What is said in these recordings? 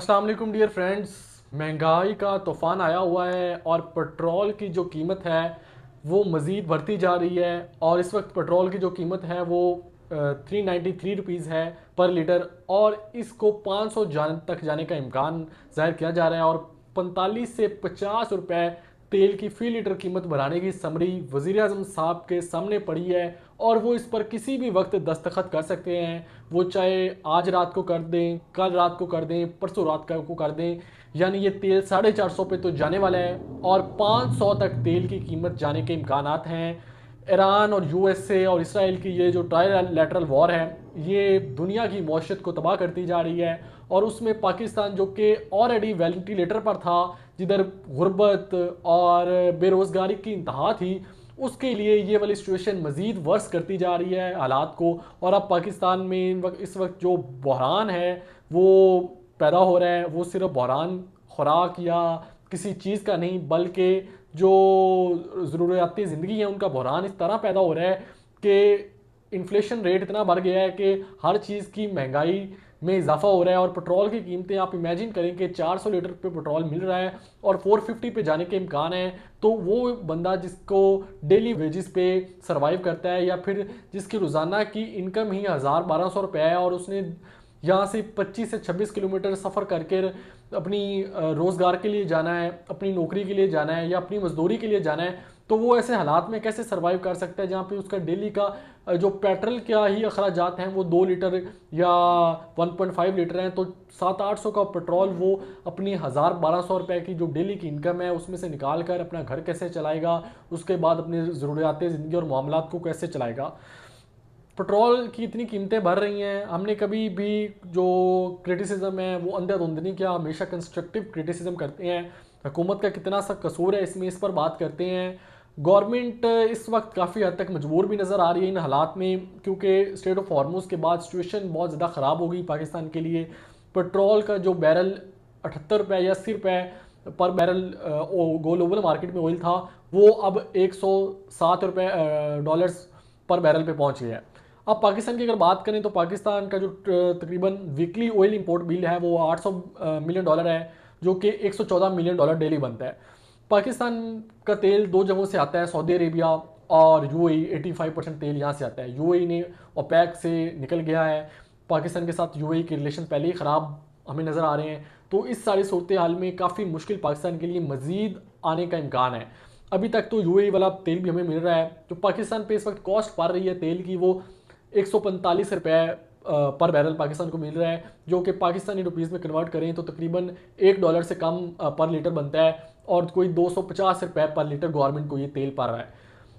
अस्सलाम वालेकुम dear friends. महंगाई का तूफ़ान आया हुआ है और पेट्रोल की जो कीमत है वो मज़ीद बढ़ती जा रही है। और इस वक्त पेट्रोल की जो कीमत है वो 393 रुपीज़ है पर लीटर, और इसको 500 तक जाने का इम्कान जाहिर किया जा रहा है। और 45 से 50 रुपए तेल की फ़ी लीटर कीमत बढ़ाने की समरी वज़ीर आज़म साहब के सामने पड़ी है, और वो इस पर किसी भी वक्त दस्तखत कर सकते हैं। वो चाहे आज रात को कर दें, कल रात को कर दें, परसों रात को कर दें। यानी ये तेल 450 पे तो जाने वाला है और 500 तक तेल की कीमत जाने के इम्कानात हैं। ईरान और यूएसए और इसराइल की ये जो ट्राईलैटरल वॉर है ये दुनिया की मौशत को तबाह करती जा रही है। और उसमें पाकिस्तान जो कि ऑलरेडी वेंटिलेटर पर था, जिधर गुर्बत और बेरोज़गारी की इंतहा थी, उसके लिए ये वाली सिचुएशन मज़ीद वर्स करती जा रही है हालात को। और अब पाकिस्तान में इस वक्त जो बहरान है वो पैदा हो रहा है, वो सिर्फ बहरान खुराक या किसी चीज़ का नहीं, बल्कि जो ज़रूरियाती ज़िंदगी है उनका बहरान इस तरह पैदा हो रहा है कि इन्फ्लेशन रेट इतना बढ़ गया है कि हर चीज़ की महंगाई में इजाफा हो रहा है। और पेट्रोल की कीमतें आप इमेजिन करें कि 400 लीटर पे पेट्रोल मिल रहा है और 450 पे जाने के इम्कान है। तो वो बंदा जिसको डेली वेजेस पे सरवाइव करता है, या फिर जिसकी रोज़ाना की इनकम ही 1000-1200 रुपये है, और उसने यहाँ से 25 से 26 किलोमीटर सफ़र करके अपनी रोज़गार के लिए जाना है, अपनी नौकरी के लिए जाना है या अपनी मजदूरी के लिए जाना है, तो वो ऐसे हालात में कैसे सरवाइव कर सकता है जहाँ पे उसका डेली का जो पेट्रोल का ही अखराजात हैं वो 2 लीटर या 1.5 लीटर हैं। तो 700-800 का पेट्रोल वो अपनी 1000-1200 रुपये की जो डेली की इनकम है उसमें से निकाल कर अपना घर कैसे चलाएगा, उसके बाद अपनी ज़रूरियात ज़िंदगी और मामलात को कैसे चलाएगा। पेट्रोल की इतनी कीमतें बढ़ रही हैं, हमने कभी भी जो क्रिटिसिज्म है वो अंधाधुंध नहीं किया, हमेशा कंस्ट्रक्टिव क्रिटिसिज्म करते हैं। हुकूमत का कितना सा कसूर है इसमें, इस पर बात करते हैं। गवर्नमेंट इस वक्त काफ़ी हद तक मजबूर भी नज़र आ रही है इन हालात में, क्योंकि स्टेट ऑफ हॉर्मुज़ के बाद सिचुएशन बहुत ज़्यादा ख़राब हो गई पाकिस्तान के लिए। पेट्रोल का जो बैरल 78 रुपये या 80 रुपये पर बैरल ग्लोबल मार्केट में ऑयल था, वो अब 107 रुपये डॉलर्स पर बैरल पे पहुंच गया है। अब पाकिस्तान की अगर बात करें तो पाकिस्तान का जो तकरीबन वीकली ऑयल इंपोर्ट बिल है वो 800 मिलियन डॉलर है, जो कि 114 मिलियन डॉलर डेली बनता है। पाकिस्तान का तेल दो जगहों से आता है, सऊदी अरेबिया और यूएई। 85% तेल यहाँ से आता है। यूएई ने ओपेक से निकल गया है, पाकिस्तान के साथ यूएई के रिलेशन पहले ही ख़राब हमें नज़र आ रहे हैं। तो इस सारी सूरत हाल में काफ़ी मुश्किल पाकिस्तान के लिए मज़ीद आने का इम्कान है। अभी तक तो यूएई वाला तेल भी हमें मिल रहा है। जो पाकिस्तान पे इस वक्त कॉस्ट पड़ रही है तेल की वो 145 रुपये पर बैरल पाकिस्तान को मिल रहा है, जो कि पाकिस्तानी रुपीज़ में कन्वर्ट करें तो तकरीबन $1 से कम पर लीटर बनता है, और कोई 250 रुपये पर लीटर गवर्नमेंट को ये तेल पड़ रहा है।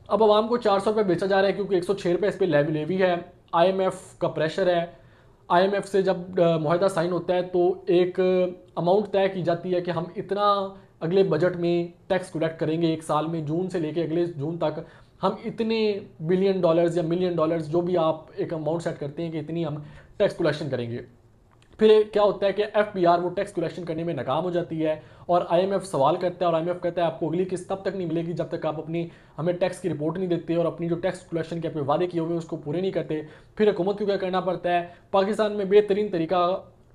अब आवाम को 400 रुपये बेचा जा रहा है क्योंकि 106 रुपये इस पर लेवी है। आईएमएफ का प्रेशर है। आईएमएफ से जब मुआहदा साइन होता है तो एक अमाउंट तय की जाती है कि हम इतना अगले बजट में टैक्स कलेक्ट करेंगे, एक साल में जून से लेके अगले जून तक हम इतने बिलियन डॉलर्स या मिलियन डॉलर्स, जो भी आप एक अमाउंट सेट करते हैं कि इतनी हम टैक्स कलेक्शन करेंगे। फिर क्या होता है कि एफबीआर वो टैक्स कलेक्शन करने में नाकाम हो जाती है, और आईएमएफ सवाल करता है, और आईएमएफ कहता है आपको अगली किस्त तब तक नहीं मिलेगी जब तक आप अपनी हमें टैक्स की रिपोर्ट नहीं देते और अपनी जो टैक्स कलेक्शन के अपने वादे किए हुए उसको पूरे नहीं करते। फिर हुकूमत को क्या करना पड़ता है, पाकिस्तान में बेहतरीन तरीका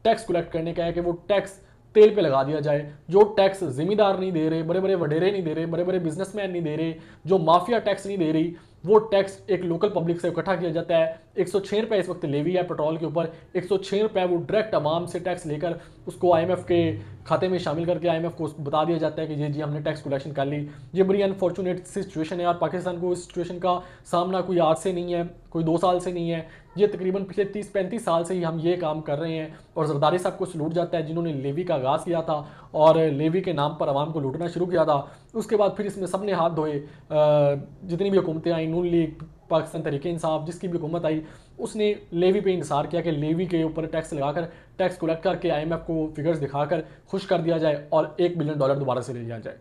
टैक्स कलेक्ट करने का है कि वो टैक्स तेल पे लगा दिया जाए। जो टैक्स जिम्मेदार नहीं दे रहे, बड़े बड़े वडेरे नहीं दे रहे, बड़े बड़े बिजनेसमैन नहीं दे रहे, जो माफिया टैक्स नहीं दे रही, वो टैक्स एक लोकल पब्लिक से इकट्ठा किया जाता है। 106 रुपये इस वक्त लेवी है पेट्रोल के ऊपर। 106 रुपये वो डायरेक्ट आवाम से टैक्स लेकर उसको आईएमएफ के खाते में शामिल करके आईएमएफ को बता दिया जाता है कि जी जी हमने टैक्स कलेक्शन कर ली। ये बड़ी अनफॉर्चुनेट सिचुएशन है, और पाकिस्तान को इस सिचुएशन का सामना कोई आज से नहीं है, कोई 2 साल से नहीं है। ये तकरीबन पिछले 30-35 साल से ही हम ये काम कर रहे हैं। और जरदारी साहब को सलूट जाता है जिन्होंने लेवी का आगाज़ किया था और लेवी के नाम पर आवाम को लूटना शुरू किया था। उसके बाद फिर इसमें सबने हाथ धोए। जितनी भी हुकूमतें आई, नून लीग, पाकिस्तान तहरीक इंसाफ, जिसकी भी हुकूमत आई, उसने लेवी पे इंतसार किया कि लेवी के ऊपर टैक्स लगाकर टैक्स कलेक्ट करके आईएमएफ को फिगर्स दिखाकर खुश कर दिया जाए और $1 बिलियन दोबारा से ले लिया जाए।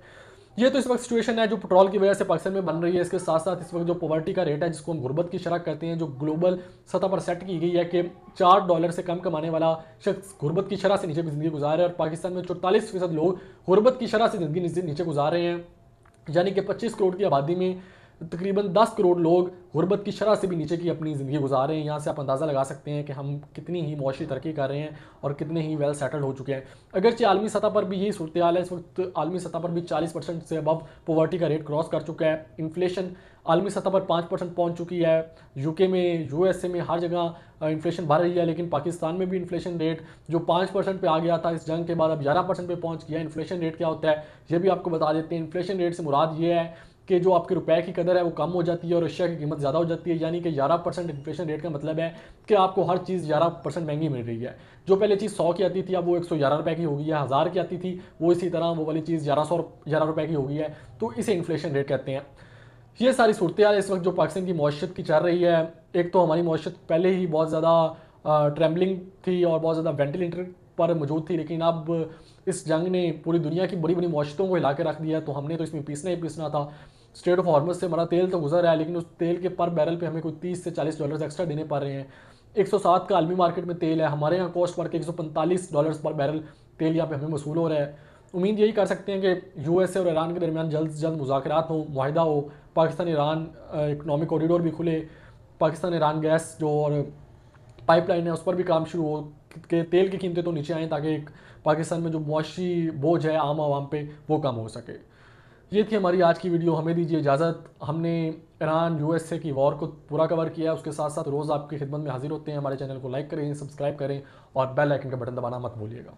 ये तो इस वक्त सिचुएशन है जो पेट्रोल की वजह से पाकिस्तान में बन रही है। इसके साथ साथ इस वक्त जो पॉवर्टी का रेट है, जिसको हम गुर्बत की शरह कहते हैं, जो ग्लोबल सतह पर सेट की गई है कि $4 से कम कमाने वाला शख्स गुर्बत की शरह से नीचे ज़िंदगी गुजार रहे हैं, और पाकिस्तान में 44% लोग गुर्बत की शरह से ज़िंदगी नीचे गुजार रहे हैं। यानी कि 25 करोड़ की आबादी में तकरीबन 10 करोड़ लोग गुर्बत की शरह से भी नीचे की अपनी ज़िंदगी गुजार रहे हैं। यहाँ से आप अंदाज़ा लगा सकते हैं कि हम कितनी ही मुआशी तरक्की कर रहे हैं और कितने ही वेल सेटल्ड हो चुके हैं। अगरचे आलमी सतह पर भी यही सूरत हाल है, इस वक्त आलमी सतह पर भी 40% से अबव पॉवर्टी का रेट क्रॉस कर चुका है। इन्फ्लेशन आलमी सतह पर 5% पहुंच चुकी है। यूके में, यूएसए में हर जगह इन्फ्लेशन बढ़ रही है, लेकिन पाकिस्तान में भी इन्फ्लेशन रेट जो 5% पे आ गया था इस जंग के बाद, अब 11% पे पहुंच गया। इन्फ्लेशन रेट क्या होता है ये भी आपको बता देते हैं। इन्फ्लेशन रेट से मुराद ये है कि जो आपके रुपए की कदर है वो कम हो जाती है और एशिया की कीमत ज़्यादा हो जाती है। यानी कि 11% इन्फ्लेशन रेट का मतलब है कि आपको हर चीज़ 11% महंगी मिल रही है। जो पहले चीज़ 100 की आती थी अब वो 111 रुपये की हो गई है। 1000 की आती थी वो इसी तरह वो वाली चीज़ 1100 रुपये की हो गई है। तो इसे इन्फ्लेशन रेट कहते हैं। ये सारी सूरत हाल इस वक्त जो पाकिस्तान की मईशत की चल रही है। एक तो हमारी मईशत पहले ही बहुत ज़्यादा ट्रेम्बलिंग थी और बहुत ज़्यादा वेंटिलेटर पर मौजूद थी, लेकिन अब इस जंग ने पूरी दुनिया की बड़ी बड़ी मईशतों को हिला के रख दिया। तो हमने तो इसमें पीसना ही पीसना था। स्ट्रेट ऑफ हॉर्मस से हमारा तेल तो गुजर रहा है, लेकिन उस तेल के पर बैरल पे हमें कोई 30 से $40 एक्स्ट्रा देने पड़ रहे हैं। 107 का आलमी मार्केट में तेल है, हमारे यहाँ कॉस्ट बढ़ के $145 पर बैरल तेल यहाँ पे हमें वसूल हो रहा है। उम्मीद यही कर सकते हैं कि यूएसए और ईरान के दरमियान जल्द से जल्द मुज़ाकरात हो, मुआहिदा हो, पाकिस्तान ईरान इकनॉमिक कॉरिडोर भी खुले, पाकिस्तान ईरान गैस जो और पाइपलाइन है उस पर भी काम शुरू हो कि तेल की कीमतें तो नीचे आएँ ताकि पाकिस्तान में जो मुआशी बोझ है आम आवाम पे वो कम हो सके। ये थी हमारी आज की वीडियो। हमें दीजिए इजाज़त। हमने ईरान यूएसए की वॉर को पूरा कवर किया, उसके साथ साथ रोज़ आपकी खिदमत में हाजिर होते हैं। हमारे चैनल को लाइक करें, सब्सक्राइब करें और बेल आइकन का बटन दबाना मत भूलिएगा।